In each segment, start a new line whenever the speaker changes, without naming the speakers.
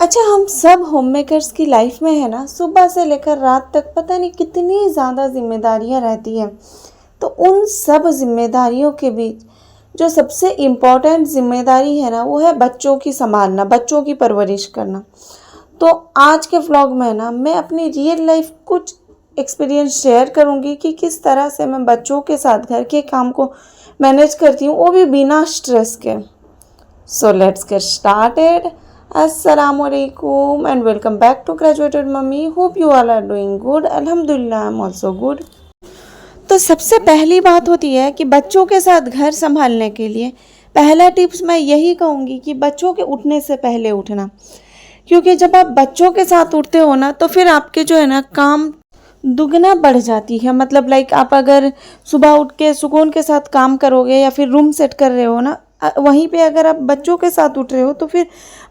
अच्छा, हम सब होम मेकर्स की लाइफ में है ना, सुबह से लेकर रात तक पता नहीं कितनी ज़्यादा जिम्मेदारियां रहती हैं। तो उन सब जिम्मेदारियों के बीच जो सबसे इम्पोर्टेंट जिम्मेदारी है ना, वो है बच्चों की संभालना, बच्चों की परवरिश करना। तो आज के व्लॉग में ना मैं अपनी रियल लाइफ कुछ एक्सपीरियंस शेयर करूंगी कि किस तरह से मैं बच्चों के साथ घर के काम को मैनेज करती हूँ, वो भी बिना स्ट्रेस के। So let's get started. Assalamualaikum and welcome back to Graduated Mummy. Hope you all are doing good. Alhamdulillah, I'm also good. तो सबसे पहली बात होती है कि बच्चों के साथ घर संभालने के लिए पहला टिप्स मैं यही कहूँगी कि बच्चों के उठने से पहले उठना। क्योंकि जब आप बच्चों के साथ उठते हो ना, तो फिर आपके जो है ना काम दुगना बढ़ जाती है। मतलब आप अगर सुबह उठ के सुकून के साथ काम करोगे या फिर रूम सेट कर रहे हो ना, वहीं पे अगर आप बच्चों के साथ उठ रहे हो तो फिर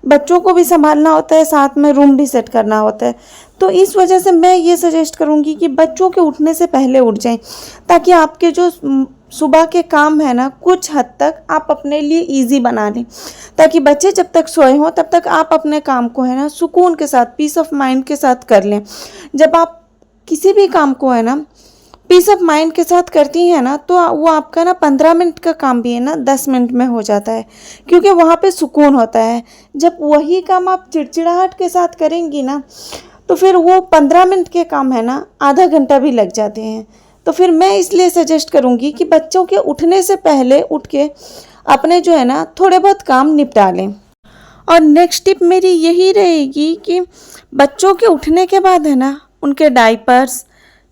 बच्चों को भी संभालना होता है, साथ में रूम भी सेट करना होता है। तो इस वजह से मैं ये सजेस्ट करूँगी कि बच्चों के उठने से पहले उठ जाएं, ताकि आपके जो सुबह के काम है ना, कुछ हद तक आप अपने लिए इजी बना लें, ताकि बच्चे जब तक सोए हों तब तक आप अपने काम को है ना सुकून के साथ, पीस ऑफ माइंड के साथ कर लें। जब आप किसी भी काम को है ना पीस ऑफ माइंड के साथ करती हैं ना, तो वो आपका ना 15 मिनट का काम भी है ना 10 मिनट में हो जाता है, क्योंकि वहाँ पे सुकून होता है। जब वही काम आप चिड़चिड़ाहट के साथ करेंगी ना, तो फिर वो 15 मिनट के काम है ना आधा घंटा भी लग जाते हैं। तो फिर मैं इसलिए सजेस्ट करूँगी कि बच्चों के उठने से पहले उठ के अपने जो है ना थोड़े बहुत काम निपटा लें। और नेक्स्ट टिप मेरी यही रहेगी कि बच्चों के उठने के बाद है ना उनके डायपर्स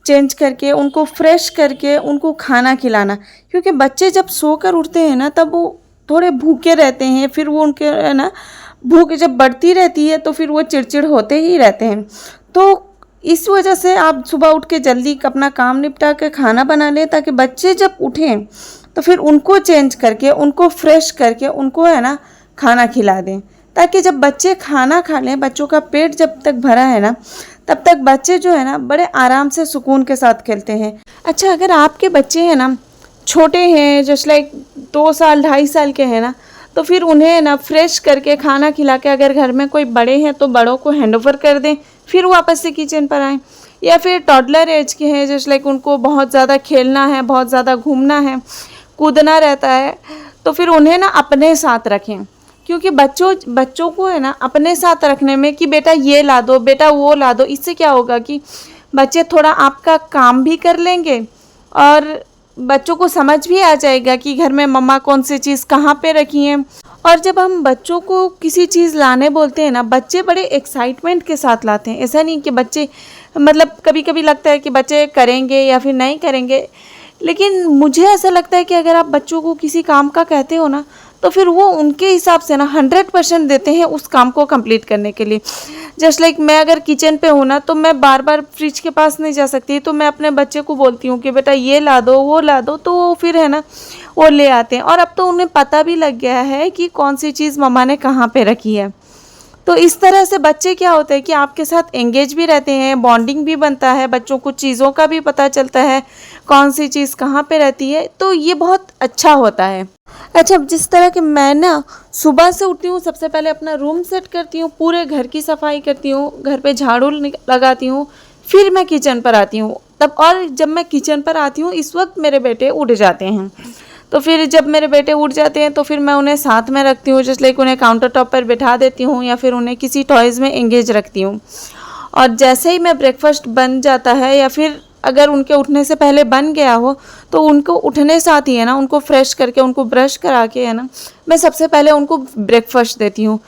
चेंज करके, उनको फ्रेश करके, उनको खाना खिलाना। क्योंकि बच्चे जब सोकर उठते हैं ना, तब वो थोड़े भूखे रहते हैं, फिर वो उनके है ना भूख जब बढ़ती रहती है तो फिर वो चिड़चिड़ होते ही रहते हैं। तो इस वजह से आप सुबह उठ के जल्दी अपना काम निपटा के खाना बना लें, ताकि बच्चे जब उठें तो फिर उनको चेंज करके, उनको फ्रेश करके, उनको है ना खाना खिला दें, ताकि जब बच्चे खाना खा लें, बच्चों का पेट जब तक भरा है ना, तब तक बच्चे जो है ना बड़े आराम से सुकून के साथ खेलते हैं। अच्छा, अगर आपके बच्चे हैं ना छोटे हैं, जस्ट लाइक 2 साल 2.5 साल के हैं ना, तो फिर उन्हें ना फ्रेश करके खाना खिला के, अगर घर में कोई बड़े हैं तो बड़ों को हैंड ओवर कर दें, फिर वापस से किचन पर आएँ। या फिर टॉडलर एज के हैं, जस्ट लाइक उनको बहुत ज़्यादा खेलना है, बहुत ज़्यादा घूमना है, कूदना रहता है, तो फिर उन्हें ना अपने साथ रखें। क्योंकि बच्चों को है ना अपने साथ रखने में कि बेटा ये ला दो, बेटा वो ला दो, इससे क्या होगा कि बच्चे थोड़ा आपका काम भी कर लेंगे और बच्चों को समझ भी आ जाएगा कि घर में मम्मा कौन सी चीज़ कहाँ पे रखी है। और जब हम बच्चों को किसी चीज़ लाने बोलते हैं ना, बच्चे बड़े एक्साइटमेंट के साथ लाते हैं। ऐसा नहीं कि बच्चे, मतलब कभी कभी लगता है कि बच्चे करेंगे या फिर नहीं करेंगे, लेकिन मुझे ऐसा लगता है कि अगर आप बच्चों को किसी काम का कहते हो ना, तो फिर वो उनके हिसाब से ना 100% देते हैं उस काम को कंप्लीट करने के लिए। जस्ट लाइक मैं अगर किचन पे हूँ ना, तो मैं बार बार फ्रिज के पास नहीं जा सकती, तो मैं अपने बच्चे को बोलती हूँ कि बेटा ये ला दो, वो ला दो, तो वो फिर है ना वो ले आते हैं। और अब तो उन्हें पता भी लग गया है कि कौन सी चीज़ मम्मा ने कहाँ पे रखी है। तो इस तरह से बच्चे क्या होते हैं कि आपके साथ एंगेज भी रहते हैं, बॉन्डिंग भी बनता है, बच्चों को चीज़ों का भी पता चलता है कौन सी चीज़ कहाँ पे रहती है, तो ये बहुत अच्छा होता है। अच्छा, जिस तरह कि मैं ना सुबह से उठती हूँ, सबसे पहले अपना रूम सेट करती हूँ, पूरे घर की सफाई करती हूँ, घर पे झाड़ू लगाती हूँ, फिर मैं किचन पर आती हूँ। तब और जब मैं किचन पर आती हूँ, इस वक्त मेरे बेटे उठ जाते हैं। तो फिर जब मेरे बेटे उठ जाते हैं तो फिर मैं उन्हें साथ में रखती हूँ, जैसे लाइक उन्हें काउंटर टॉप पर बिठा देती हूँ या फिर उन्हें किसी टॉयज़ में एंगेज रखती हूँ। और जैसे ही मैं ब्रेकफास्ट बन जाता है, या फिर अगर उनके उठने से पहले बन गया हो, तो उनको उठने साथ ही है ना उनको फ्रेश करके, उनको ब्रश करा के है ना मैं सबसे पहले उनको ब्रेकफास्ट देती हूँ।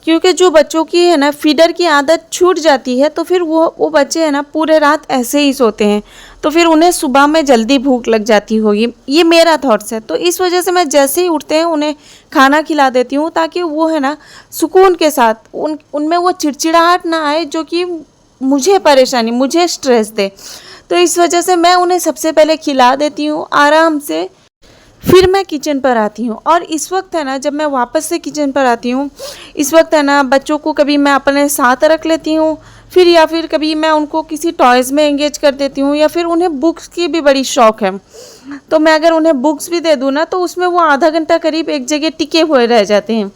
क्योंकि जो बच्चों की है ना फीडर की आदत छूट जाती है, तो फिर वो बच्चे है ना पूरे रात ऐसे ही सोते हैं, तो फिर उन्हें सुबह में जल्दी भूख लग जाती होगी। ये मेरा थॉट्स है। तो इस वजह से मैं जैसे ही उठते हैं उन्हें खाना खिला देती हूँ, ताकि वो है ना सुकून के साथ उनमें वो चिड़चिड़ाहट ना आए जो कि मुझे परेशानी, मुझे स्ट्रेस दे। तो इस वजह से मैं उन्हें सबसे पहले खिला देती हूँ आराम से, फिर मैं किचन पर आती हूँ। और इस वक्त है ना जब मैं वापस से किचन पर आती हूँ, इस वक्त है ना बच्चों को कभी मैं अपने साथ रख लेती हूँ, फिर या फिर कभी मैं उनको किसी टॉयज़ में एंगेज कर देती हूँ, या फिर उन्हें बुक्स की भी बड़ी शौक़ है। तो मैं अगर उन्हें बुक्स भी दे दूँ ना, तो उसमें वो आधा घंटा करीब एक जगह टिके हुए रह जाते हैं।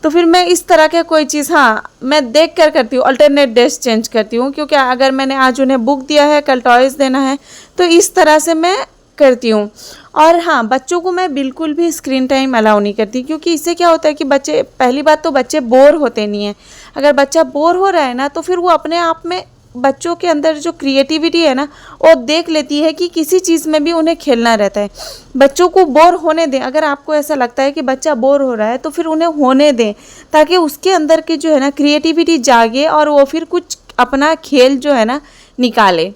तो फिर मैं इस तरह का कोई चीज़, हाँ, मैं देख कर करती हूँ, अल्टरनेट डेज चेंज करती हूँ, क्योंकि अगर मैंने आज उन्हें बुक दिया है, कल टॉयज़ देना है, तो इस तरह से मैं करती हूँ। और हाँ, बच्चों को मैं बिल्कुल भी स्क्रीन टाइम अलाउ नहीं करती, क्योंकि इससे क्या होता है कि बच्चे, पहली बात तो बच्चे बोर होते नहीं हैं। अगर बच्चा बोर हो रहा है ना, तो फिर वो अपने आप में, बच्चों के अंदर जो क्रिएटिविटी है ना, वो देख लेती है कि किसी चीज़ में भी उन्हें खेलना रहता है। बच्चों को बोर होने दें। अगर आपको ऐसा लगता है कि बच्चा बोर हो रहा है, तो फिर उन्हें होने दें, ताकि उसके अंदर की जो है ना क्रिएटिविटी जागे और वो फिर कुछ अपना खेल जो है ना निकाले।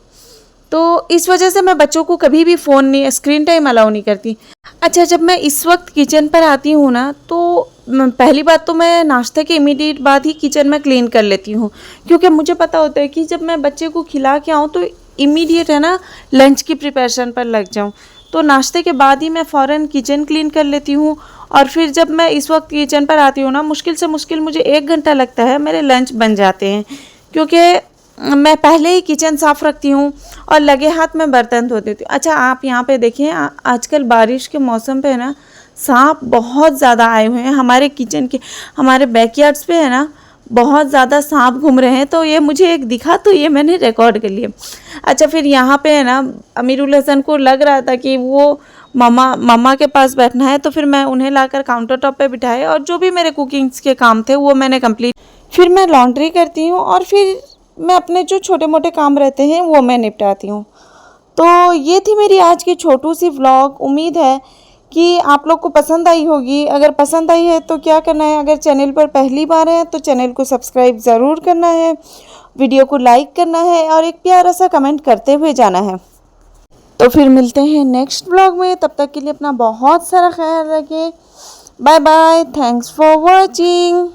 तो इस वजह से मैं बच्चों को कभी भी फ़ोन नहीं, स्क्रीन टाइम अलाउ नहीं करती। अच्छा, जब मैं इस वक्त किचन पर आती हूँ ना, तो पहली बात तो मैं नाश्ते के इमीडिएट बाद ही किचन में क्लीन कर लेती हूँ, क्योंकि मुझे पता होता है कि जब मैं बच्चे को खिला के आऊँ तो इमीडिएट है ना लंच की प्रिपरेशन पर लग जाऊँ। तो नाश्ते के बाद ही मैं फ़ौरन किचन क्लीन कर लेती हूँ। और फिर जब मैं इस वक्त किचन पर आती हूँ ना, मुश्किल से मुश्किल मुझे 1 घंटा लगता है, मेरे लंच बन जाते हैं, क्योंकि मैं पहले ही किचन साफ़ रखती हूँ और लगे हाथ में बर्तन धो देती हूँ। अच्छा, आप यहाँ पे देखिए, आजकल बारिश के मौसम पे है ना सांप बहुत ज़्यादा आए हुए हैं हमारे किचन के, हमारे बैकयार्ड्स पे है ना बहुत ज़्यादा सांप घूम रहे हैं। तो ये मुझे एक दिखा, तो ये मैंने रिकॉर्ड कर लिया। अच्छा, फिर यहाँ पे है ना अमीरुल हसन को लग रहा था कि वो मम्मा के पास बैठना है, तो फिर मैं उन्हें लाकर काउंटर टॉप पे बिठाए और जो भी मेरे कुकिंग्स के काम थे वो मैंने कंप्लीट। फिर मैं लॉन्ड्री करती हूँ और फिर मैं अपने जो छोटे मोटे काम रहते हैं वो मैं निपटाती हूँ। तो ये थी मेरी आज की छोटू सी व्लॉग। उम्मीद है कि आप लोग को पसंद आई होगी। अगर पसंद आई है तो क्या करना है, अगर चैनल पर पहली बार है तो चैनल को सब्सक्राइब ज़रूर करना है, वीडियो को लाइक करना है और एक प्यारा सा कमेंट करते हुए जाना है। तो फिर मिलते हैं नेक्स्ट व्लॉग में। तब तक के लिए अपना बहुत सारा ख्याल रखें। Bye bye, thanks for watching.